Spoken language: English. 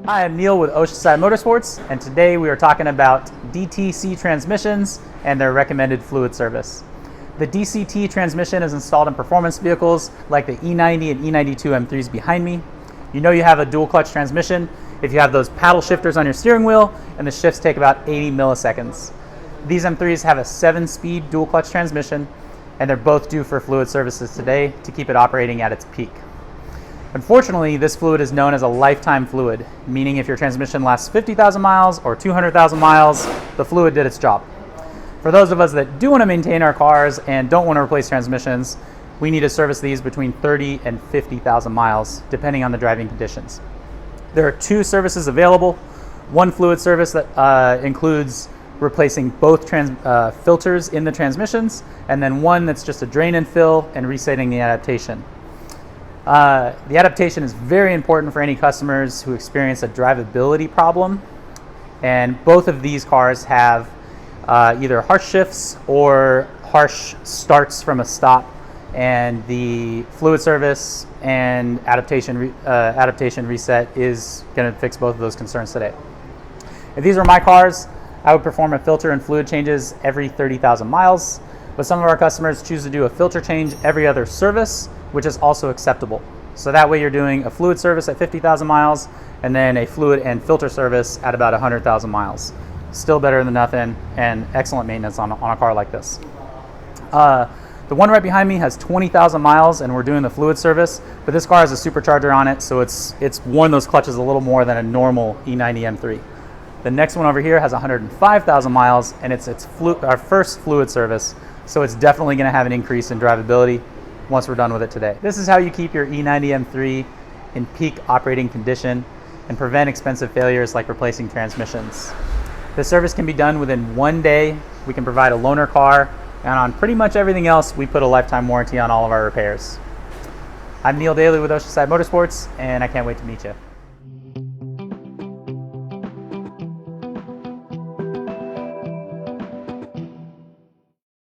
Hi, I'm Neil with Oceanside Motorsports, and today we are talking about DTC transmissions and their recommended fluid service. The DCT transmission is installed in performance vehicles like the E90 and E92 M3s behind me. You know you have a dual clutch transmission if you have those paddle shifters on your steering wheel, and the shifts take about 80 milliseconds. These M3s have a 7-speed dual clutch transmission, and they're both due for fluid services today to keep it operating at its peak. Unfortunately, this fluid is known as a lifetime fluid, meaning if your transmission lasts 50,000 miles or 200,000 miles, the fluid did its job. For those of us that do want to maintain our cars and don't want to replace transmissions, we need to service these between 30 and 50,000 miles, depending on the driving conditions. There are 2 services available. One fluid service that includes replacing both filters in the transmissions, and then one that's just a drain and fill and resetting the adaptation. The adaptation is very important for any customers who experience a drivability problem, and both of these cars have either harsh shifts or harsh starts from a stop, and the fluid service and adaptation reset is going to fix both of those concerns today. If these were my cars, I would perform a filter and fluid changes every 30,000 miles, but some of our customers choose to do a filter change every other service, which is also acceptable. So that way you're doing a fluid service at 50,000 miles and then a fluid and filter service at about 100,000 miles. Still better than nothing, and excellent maintenance on a car like this. The one right behind me has 20,000 miles and we're doing the fluid service, but this car has a supercharger on it, so it's worn those clutches a little more than a normal E90 M3. The next one over here has 105,000 miles and it's our first fluid service, so it's definitely going to have an increase in drivability once we're done with it today. This is how you keep your E90 M3 in peak operating condition and prevent expensive failures like replacing transmissions. The service can be done within 1 day. We can provide a loaner car, and on pretty much everything else, we put a lifetime warranty on all of our repairs. I'm Neil Daly with Oceanside Motorsports, and I can't wait to meet you.